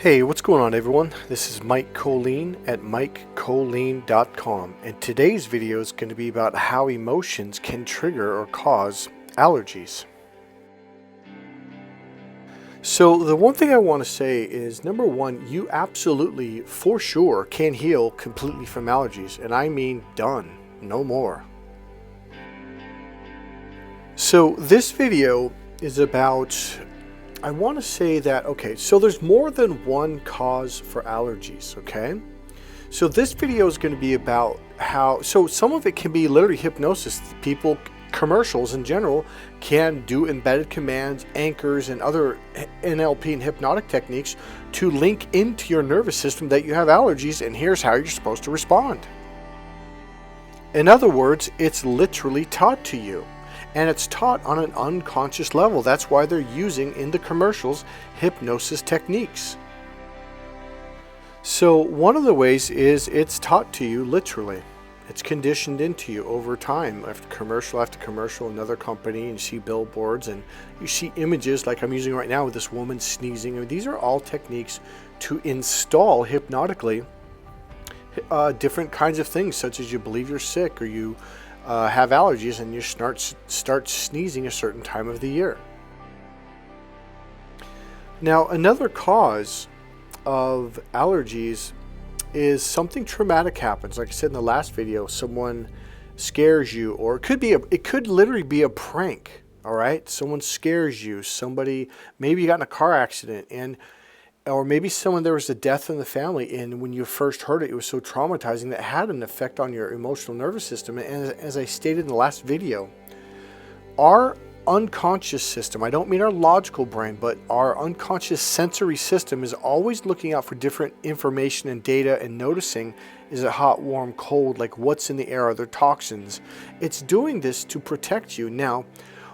Hey, what's going on everyone? This is Mike Colleen at MikeColleen.com, and today's video is going to be about how emotions can trigger or cause allergies. So the one thing I want to say is, number one, you absolutely, for sure, can heal completely from allergies, and I mean done, no more. So this video is about, I want to say that, okay, so there's more than one cause for allergies, okay? So this video is going to be about how, so some of it can be literally hypnosis. People, commercials in general, can do embedded commands, anchors, and other NLP and hypnotic techniques to link into your nervous system that you have allergies, and here's how you're supposed to respond. In other words, it's literally taught to you. And it's taught on an unconscious level. That's why they're using in the commercials hypnosis techniques. So one of the ways is it's taught to you literally. It's conditioned into you over time. After commercial, another company, and you see billboards and you see images like I'm using right now with this woman sneezing. I mean, these are all techniques to install hypnotically different kinds of things, such as you believe you're sick or you have allergies and you start sneezing a certain time of the year. Now, another cause of allergies is something traumatic happens. Like I said in the last video, someone scares you, or it could literally be a prank. All right, someone scares you. Maybe you got in a car accident, or maybe there was a death in the family, and when you first heard it, it was so traumatizing that it had an effect on your emotional nervous system. And as I stated in the last video, our unconscious system, I don't mean our logical brain, but our unconscious sensory system is always looking out for different information and data and noticing, is it hot, warm, cold, like what's in the air, are there toxins? It's doing this to protect you. Now,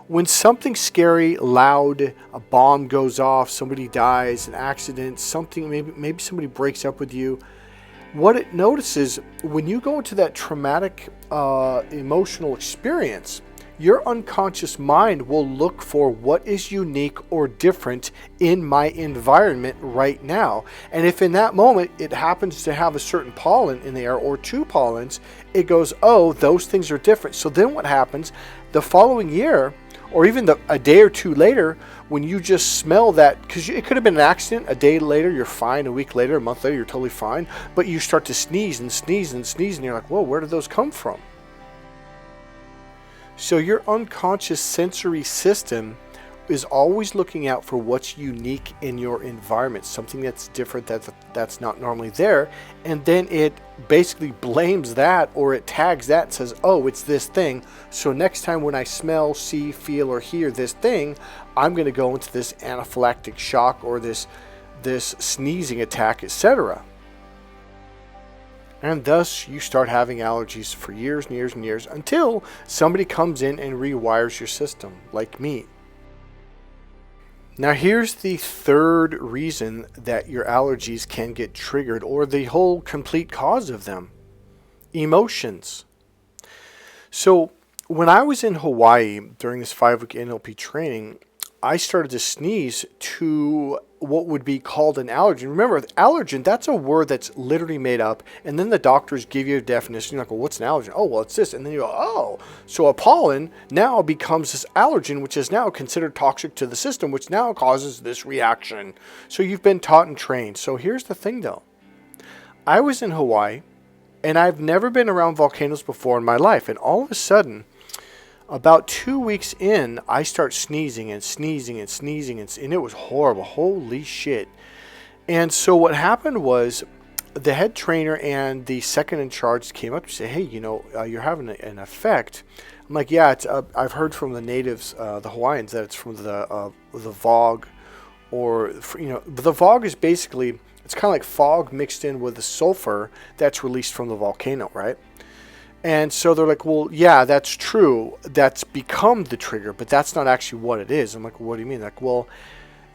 when something scary, loud, a bomb goes off, somebody dies, an accident, something, maybe somebody breaks up with you, what it notices when you go into that traumatic emotional experience, your unconscious mind will look for what is unique or different in my environment right now. And if in that moment it happens to have a certain pollen in the air or two pollens, it goes, oh, those things are different. So then what happens the following year, or even a day or two later, when you just smell that, because it could have been an accident, a day later you're fine, a week later, a month later you're totally fine, but you start to sneeze and sneeze and sneeze, and you're like, whoa, where did those come from? So your unconscious sensory system is always looking out for what's unique in your environment, something that's different, that's not normally there, and then it basically blames that, or it tags that and says, oh, it's this thing, so next time when I smell, see, feel, or hear this thing, I'm going to go into this anaphylactic shock or this sneezing attack, etc. And thus you start having allergies for years and years and years until somebody comes in and rewires your system, like me. Now here's the third reason that your allergies can get triggered, or the whole complete cause of them: emotions. So when I was in Hawaii during this 5-week NLP training, I started to sneeze to what would be called an allergen. Remember, allergen, that's a word that's literally made up, and then the doctors give you a definition. You're like, well, what's an allergen? Oh, well, it's this. And then you go, oh, so a pollen now becomes this allergen, which is now considered toxic to the system, which now causes this reaction. So you've been taught and trained. So here's the thing, though. I was in Hawaii, and I've never been around volcanoes before in my life, and all of a sudden, about 2 weeks in, I start sneezing and sneezing and sneezing, and it was horrible. Holy shit. And so what happened was the head trainer and the second in charge came up to say, hey, you're having an effect. I'm like, yeah, I've heard from the natives, the Hawaiians, that it's from the fog, or, the fog is basically, it's kind of like fog mixed in with the sulfur that's released from the volcano, right? And so they're like, well, yeah, that's true. That's become the trigger, but that's not actually what it is. I'm like, what do you mean? Like, well,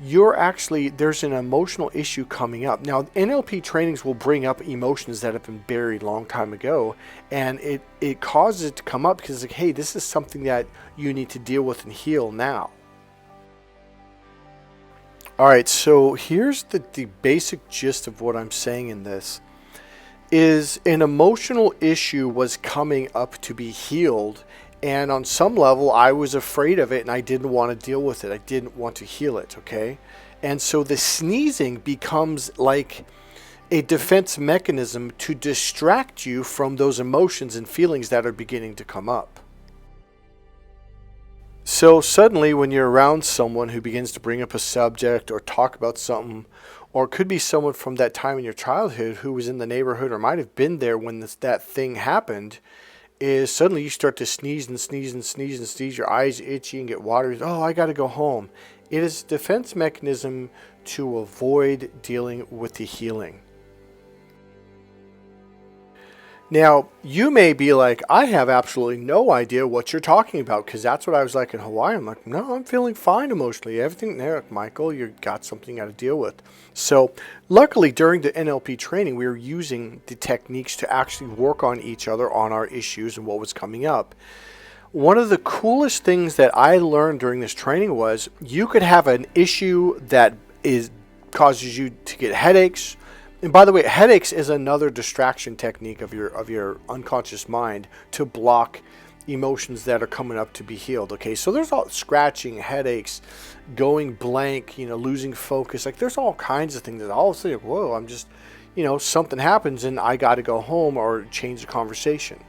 there's an emotional issue coming up. Now, NLP trainings will bring up emotions that have been buried a long time ago, and it causes it to come up because it's like, hey, this is something that you need to deal with and heal now. All right, so here's the basic gist of what I'm saying in this is an emotional issue was coming up to be healed, and on some level I was afraid of it and I didn't want to deal with it. I didn't want to heal it, okay? And so the sneezing becomes like a defense mechanism to distract you from those emotions and feelings that are beginning to come up. So suddenly, when you're around someone who begins to bring up a subject or talk about something, or it could be someone from that time in your childhood who was in the neighborhood or might have been there when that thing happened, is suddenly you start to sneeze and sneeze and sneeze and sneeze, your eyes itchy and get watery. Oh, I got to go home. It is a defense mechanism to avoid dealing with the healing. Now, you may be like, I have absolutely no idea what you're talking about, because that's what I was like in Hawaii. I'm like, no, I'm feeling fine emotionally. Everything there, like, Michael, you got something you got to deal with. So, luckily, during the NLP training, we were using the techniques to actually work on each other on our issues and what was coming up. One of the coolest things that I learned during this training was you could have an issue that causes you to get headaches. And by the way, headaches is another distraction technique of your unconscious mind to block emotions that are coming up to be healed. Okay, so there's all scratching, headaches, going blank, losing focus. Like there's all kinds of things that all of a sudden, whoa, I'm just, something happens and I got to go home or change the conversation.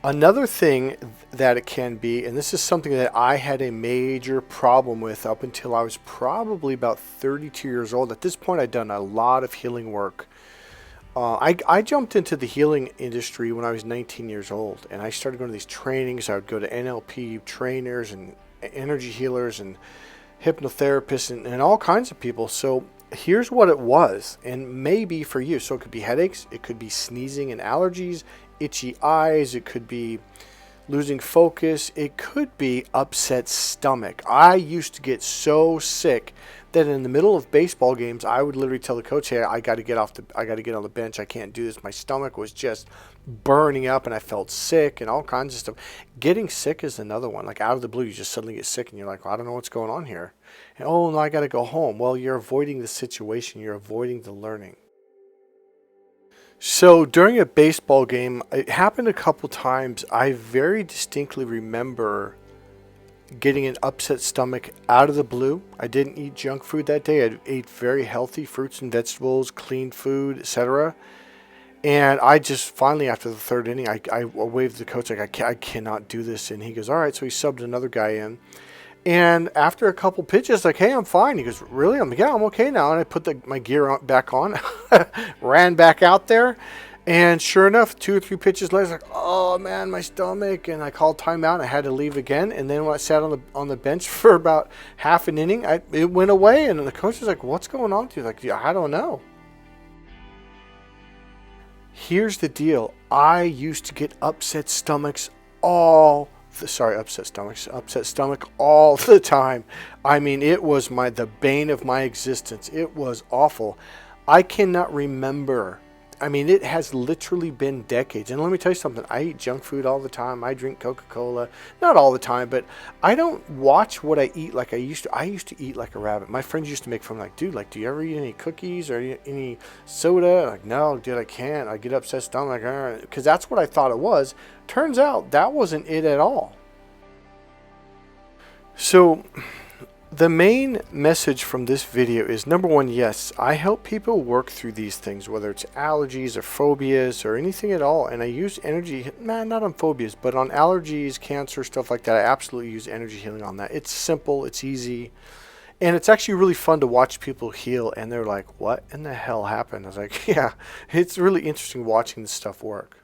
Another thing that it can be, and this is something that I had a major problem with up until I was probably about 32 years old. At this point, I'd done a lot of healing work. I jumped into the healing industry when I was 19 years old, and I started going to these trainings. I would go to NLP trainers and energy healers and hypnotherapists and all kinds of people. So here's what it was, and maybe for you. So it could be headaches, it could be sneezing and allergies, itchy eyes, it could be losing focus, it could be upset stomach. I used to get so sick that in the middle of baseball games I would literally tell the coach, hey, I got to get on the bench, I can't do this. My stomach was just burning up and I felt sick and all kinds of stuff. Getting sick is another one. Like out of the blue, you just suddenly get sick and you're like, well, I don't know what's going on here. And oh no, I got to go home. Well, you're avoiding the situation, you're avoiding the learning. So during a baseball game, it happened a couple times. I very distinctly remember getting an upset stomach out of the blue. I didn't eat junk food that day. I ate very healthy fruits and vegetables, clean food, etc. And I just finally, after the third inning, I waved the coach like, I cannot do this. And he goes, all right. So he subbed another guy in. And after a couple pitches, like, hey, I'm fine. He goes, really? I'm like, yeah, I'm okay now. And I put my gear back on, ran back out there. And sure enough, 2 or 3 pitches later, like, oh, man, my stomach. And I called timeout. I had to leave again. And then when I sat on the bench for about half an inning, it went away. And the coach was like, what's going on with you? Like, yeah, I don't know. Here's the deal. I used to get upset stomach all the time. I mean, it was the bane of my existence. It was awful. I cannot remember. I mean, it has literally been decades. And let me tell you something. I eat junk food all the time. I drink Coca-Cola. Not all the time, but I don't watch what I eat like I used to. I used to eat like a rabbit. My friends used to make fun, like, dude, like, do you ever eat any cookies or any soda? Like, no, dude, I can't. I get upset stomach. Because that's what I thought it was. Turns out that wasn't it at all. So the main message from this video is, number one, yes, I help people work through these things, whether it's allergies or phobias or anything at all. And I use energy, not on phobias, but on allergies, cancer, stuff like that. I absolutely use energy healing on that. It's simple, it's easy, and it's actually really fun to watch people heal. And they're like, what in the hell happened? I was like, yeah, it's really interesting watching this stuff work.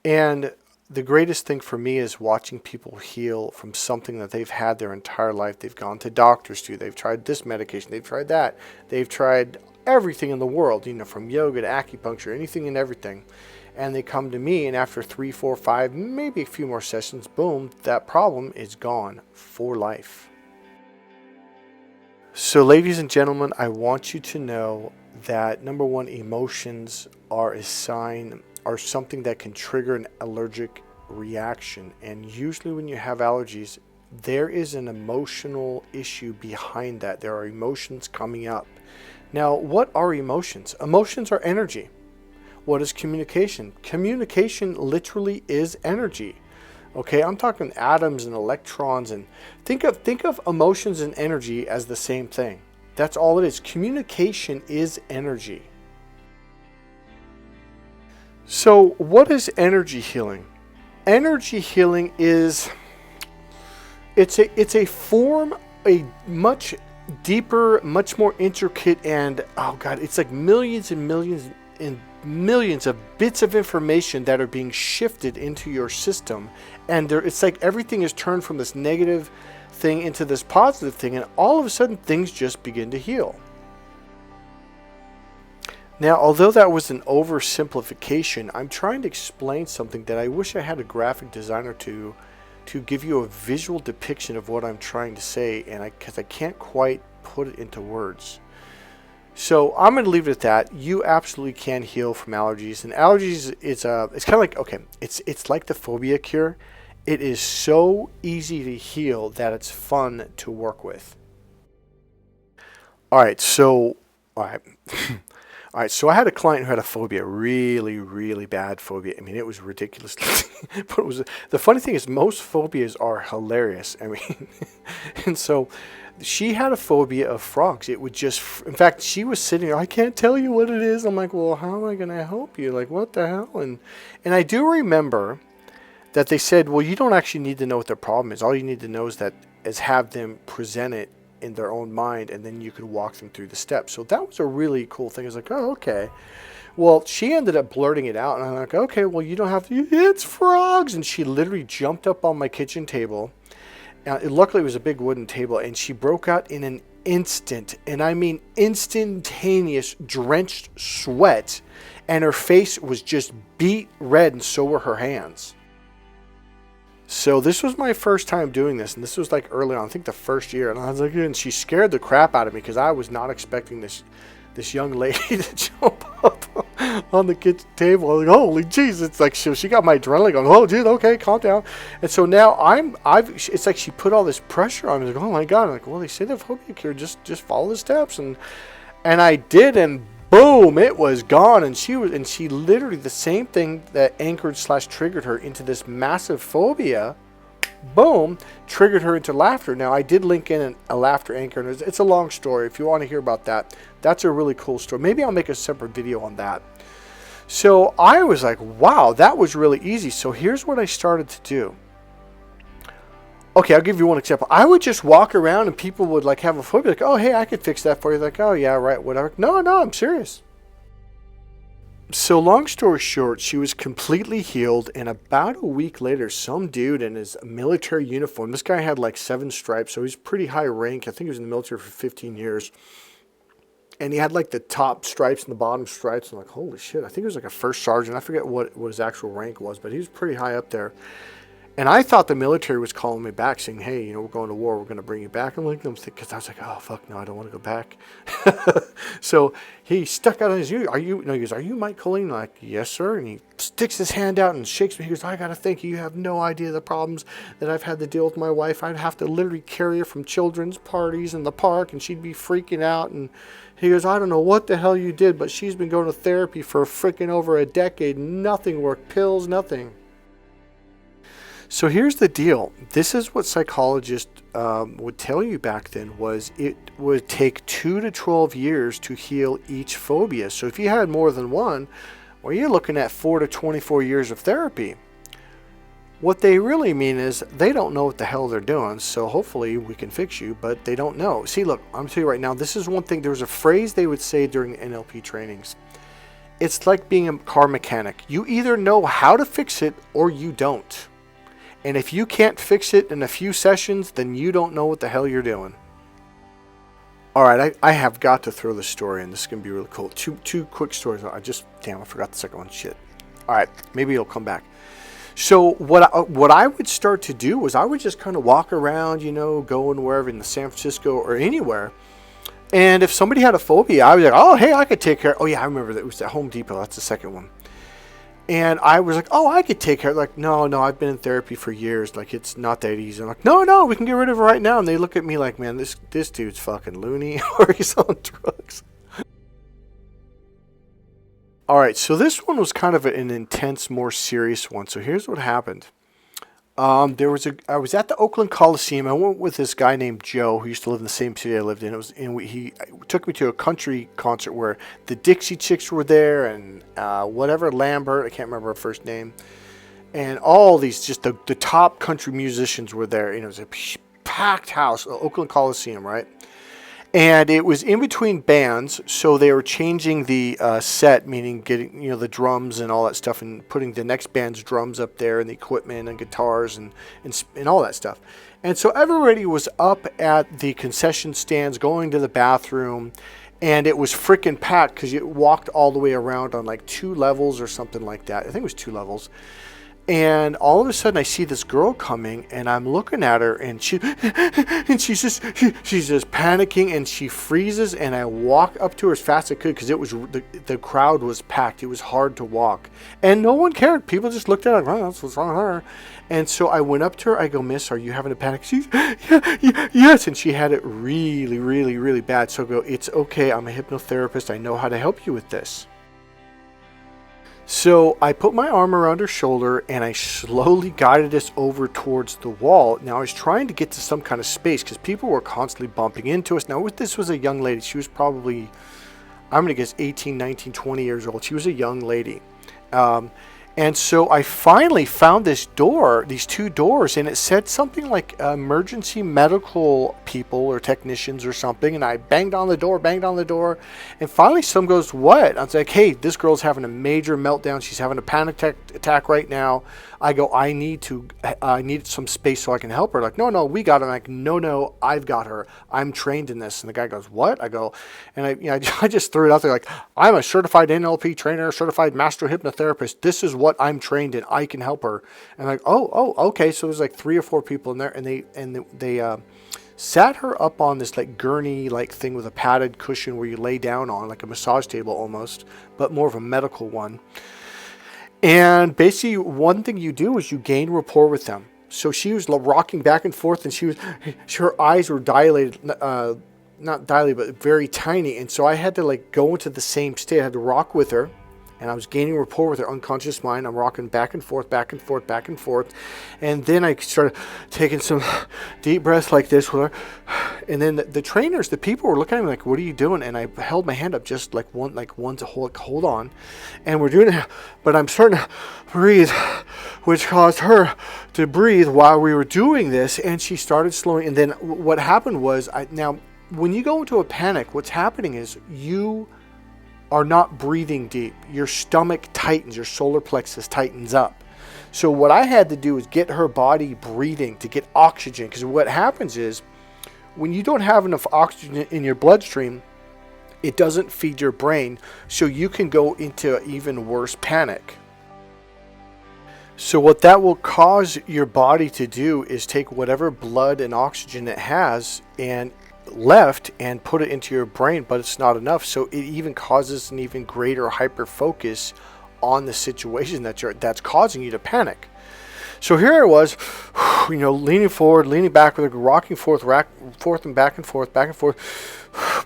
And the greatest thing for me is watching people heal from something that they've had their entire life. They've gone to doctors to, they've tried this medication, they've tried that, they've tried everything in the world, from yoga to acupuncture, anything and everything. And they come to me, and after 3, 4, 5, maybe a few more sessions, boom, that problem is gone for life. So ladies and gentlemen, I want you to know that, number one, emotions are something that can trigger an allergic reaction. And usually when you have allergies, there is an emotional issue behind that. There are emotions coming up. Now, what are emotions? Emotions are energy. What is communication? Communication literally is energy. Okay, I'm talking atoms and electrons, and think of emotions and energy as the same thing. That's all it is. Communication is energy. So, what is energy healing? Energy healing is it's a form, a much deeper, much more intricate, and oh god, it's like millions and millions and millions of bits of information that are being shifted into your system, and it's like everything is turned from this negative thing into this positive thing, and all of a sudden things just begin to heal. Now, although that was an oversimplification, I'm trying to explain something that I wish I had a graphic designer to give you a visual depiction of what I'm trying to say, and because I can't quite put it into words. So I'm going to leave it at that. You absolutely can heal from allergies, and allergies it's kind of like, okay, it's like the phobia cure. It is so easy to heal that it's fun to work with. All right, so All right, so I had a client who had a phobia, really, really bad phobia. I mean, it was ridiculous. But the funny thing is most phobias are hilarious. I mean, and so she had a phobia of frogs. It would just, in fact, she was sitting there, I can't tell you what it is. I'm like, well, how am I going to help you? Like, what the hell? And I do remember that they said, well, you don't actually need to know what their problem is. All you need to know is have them present it in their own mind, and then you could walk them through the steps. So that was a really cool thing. I was like, oh, okay. Well, she ended up blurting it out, and I'm like, okay, well, you don't have to, it's frogs. And she literally jumped up on my kitchen table. Luckily, it was a big wooden table, and she broke out in an instant, and I mean instantaneous, drenched sweat, and her face was just beet red, and so were her hands. So this was my first time doing this, and this was like early on, I think the first year, and I was like, and she scared the crap out of me because I was not expecting this young lady to jump up on the kitchen table. I was like, holy jeez, it's like she got my adrenaline going, oh geez, okay, calm down. And so now it's like she put all this pressure on me. Like, oh my god. I'm like, well, they say the phobia cure, just follow the steps, and I did, and boom, it was gone. And she literally, the same thing that anchored / triggered her into this massive phobia, boom, triggered her into laughter. Now, I did link in a laughter anchor, and it's a long story. If you want to hear about that, that's a really cool story. Maybe I'll make a separate video on that. So I was like, wow, that was really easy. So here's what I started to do. Okay, I'll give you one example. I would just walk around and people would like have a phobia, like, oh, hey, I could fix that for you. Like, oh, yeah, right, whatever. No, I'm serious. So long story short, she was completely healed, and about a week later, some dude in his military uniform, this guy had like 7 stripes, so he's pretty high rank. I think he was in the military for 15 years. And he had like the top stripes and the bottom stripes. I'm like, holy shit, I think he was like a first sergeant. I forget what his actual rank was, but he was pretty high up there. And I thought the military was calling me back saying, hey, we're going to war. We're going to bring you back. I'm like, because I was like, oh, fuck, no, I don't want to go back. So he stuck out on his, he goes, are you Mike Colleen? I'm like, yes, sir. And he sticks his hand out and shakes me. He goes, I got to thank you. You have no idea the problems that I've had to deal with my wife. I'd have to literally carry her from children's parties in the park, and she'd be freaking out. And he goes, I don't know what the hell you did, but she's been going to therapy for freaking over a decade. Nothing worked. Pills, nothing. So here's the deal. This is what psychologists would tell you back then, was it would take 2 to 12 years to heal each phobia. So if you had more than one, well, you're looking at 4 to 24 years of therapy. What they really mean is they don't know what the hell they're doing, so hopefully we can fix you, but they don't know. See, look, I'm telling you right now, this is one thing. There was a phrase they would say during NLP trainings. It's like being a car mechanic. You either know how to fix it or you don't. And if you can't fix it in a few sessions, then you don't know what the hell you're doing. All right, I have got to throw this story in. This is going to be really cool. Two quick stories. I forgot the second one. Shit. All right, maybe it'll come back. So what I would start to do was I would just kind of walk around, going wherever in the San Francisco or anywhere. And if somebody had a phobia, I was like, oh, hey, I could take care. Oh, yeah, I remember that. It was at Home Depot. That's the second one. And I was like, oh, I could take care. Like, no, I've been in therapy for years. Like, it's not that easy. I'm like, no, we can get rid of it right now. And they look at me like, man, this dude's fucking loony or he's on drugs. All right, so this one was kind of an intense, more serious one. So here's what happened. I was at the Oakland Coliseum. I went with this guy named Joe who used to live in the same city I lived in. He took me to a country concert where the Dixie Chicks were there and whatever Lambert, I can't remember her first name, and all these just the top country musicians were there. It was a packed house, Oakland Coliseum, right? And it was in between bands, so they were changing the set, meaning getting the drums and all that stuff, and putting the next band's drums up there, and the equipment and guitars and all that stuff. And so everybody was up at the concession stands, going to the bathroom, and it was freaking packed because you walked all the way around on like 2 levels or something like that. I think it was 2 levels. And all of a sudden, I see this girl coming, and I'm looking at her, and she's just panicking, and she freezes. And I walk up to her as fast as I could because the crowd was packed. It was hard to walk, and no one cared. People just looked at her like, "Oh, that's what's wrong with her." And so I went up to her. I go, "Miss, are you having a panic?" She's, yes, and she had it really, really, really bad. So I go, "It's okay. I'm a hypnotherapist. I know how to help you with this." So I put my arm around her shoulder and I slowly guided us over towards the wall. Now I was trying to get to some kind of space because people were constantly bumping into us. Now this was a young lady. She was probably, I'm going to guess 18, 19, 20 years old. She was a young lady. And so I finally found this door, these 2 doors, and it said something like emergency medical people or technicians or something. And I banged on the door. And finally someone goes, "What?" I was like, "Hey, this girl's having a major meltdown. She's having a panic attack right now." I go, I need some space so I can help her. Like, no, we got her. I'm like, no, I've got her. I'm trained in this. And the guy goes, "What?" I go, and I just threw it out there like, "I'm a certified NLP trainer, certified master hypnotherapist. This is what I'm trained in. I can help her." And like, oh, okay. So there's like 3 or 4 people in there, and they sat her up on this like gurney like thing with a padded cushion where you lay down on, like a massage table almost, but more of a medical one. And basically, one thing you do is you gain rapport with them. So she was rocking back and forth, and her eyes were dilated, not dilated, but very tiny. And so I had to like go into the same state. I had to rock with her, and I was gaining rapport with her unconscious mind. I'm rocking back and forth. And then I started taking some deep breaths like this with her. And then the trainers, the people were looking at me like, "What are you doing?" And I held my hand up just like one to hold on. And we're doing it, but I'm starting to breathe, which caused her to breathe while we were doing this. And she started slowing. And then what happened was, now when you go into a panic, what's happening is you are not breathing deep. Your stomach tightens, your solar plexus tightens up. So what I had to do is get her body breathing to get oxygen, because what happens is when you don't have enough oxygen in your bloodstream, it doesn't feed your brain, so you can go into even worse panic. So what that will cause your body to do is take whatever blood and oxygen it has and left and put it into your brain, but it's not enough. So it even causes an even greater hyper focus on the situation that's causing you to panic. So here I was, leaning forward, leaning backward, rocking forth and back and forth,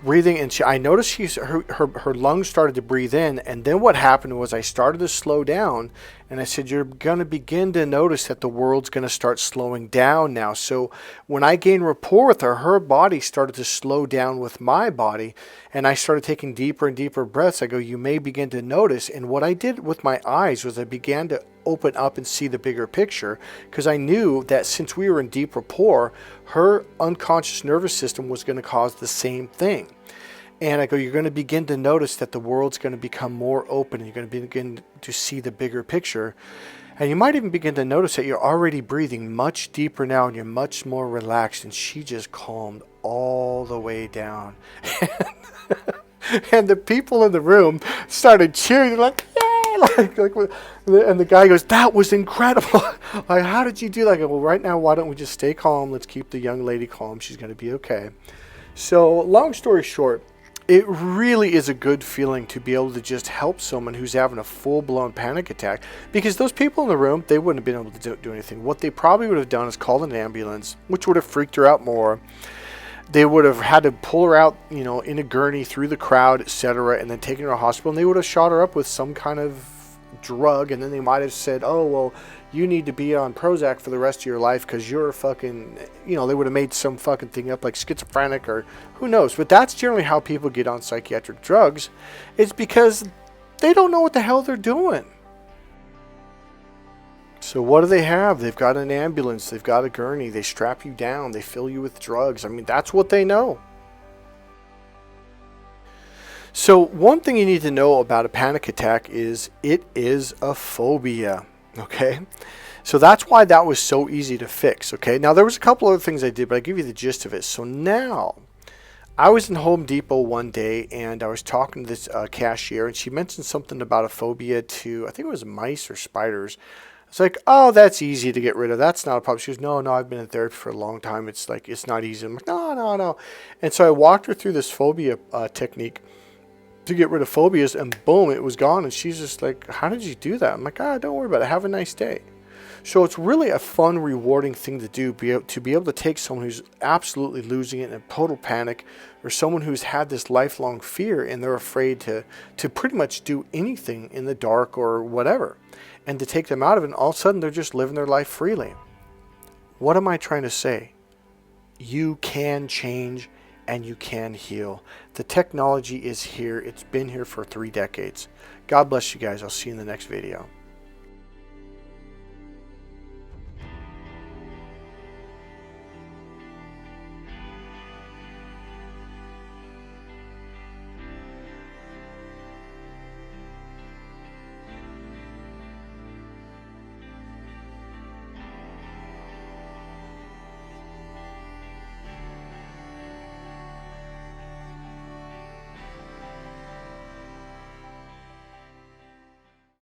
breathing. And I noticed her lungs started to breathe in. And then what happened was I started to slow down. And I said, "You're going to begin to notice that the world's going to start slowing down now." So when I gained rapport with her, her body started to slow down with my body. And I started taking deeper and deeper breaths. I go, "You may begin to notice." And what I did with my eyes was I began to open up and see the bigger picture, because I knew that since we were in deep rapport, her unconscious nervous system was going to cause the same thing. And I go, "You're going to begin to notice that the world's going to become more open, and you're going to begin to see the bigger picture. And you might even begin to notice that you're already breathing much deeper now, and you're much more relaxed." And she just calmed all the way down. And the people in the room started cheering. They're like, "Yeah!" And the guy goes, "That was incredible." Like, "How did you do that?" I go, "Well, right now, why don't we just stay calm? Let's keep the young lady calm. She's going to be okay." So long story short, It really is a good feeling to be able to just help someone who's having a full-blown panic attack, because those people in the room, they wouldn't have been able to do anything. What they probably would have done is called an ambulance, which would have freaked her out more. They would have had to pull her out, in a gurney through the crowd, etc., and then taken her to a hospital, and they would have shot her up with some kind of drug, and then they might have said, oh, well, you need to be on Prozac for the rest of your life because you're fucking, they would have made some fucking thing up like schizophrenic or who knows. But that's generally how people get on psychiatric drugs. It's because they don't know what the hell they're doing. So what do they have? They've got an ambulance. They've got a gurney. They strap you down. They fill you with drugs. I mean, that's what they know. So one thing you need to know about a panic attack is it is a phobia. Okay, so that's why that was so easy to fix. Okay, now there was a couple other things I did, but I give you the gist of it. So now, I was in Home Depot one day, and I was talking to this cashier, and she mentioned something about a phobia to, I think it was mice or spiders. It's like, oh, that's easy to get rid of. That's not a problem. She goes, no, I've been in therapy for a long time. It's like, it's not easy. I'm like, no. And so I walked her through this phobia technique to get rid of phobias, and boom, it was gone. And she's just like, how did you do that? I'm like, don't worry about it. Have a nice day. So it's really a fun, rewarding thing to do, to be able to take someone who's absolutely losing it in a total panic, or someone who's had this lifelong fear and they're afraid to pretty much do anything in the dark or whatever, and to take them out of it, and all of a sudden they're just living their life freely. What am I trying to say? You can change and you can heal. The technology is here. It's been here for 3 decades. God bless you guys. I'll see you in the next video.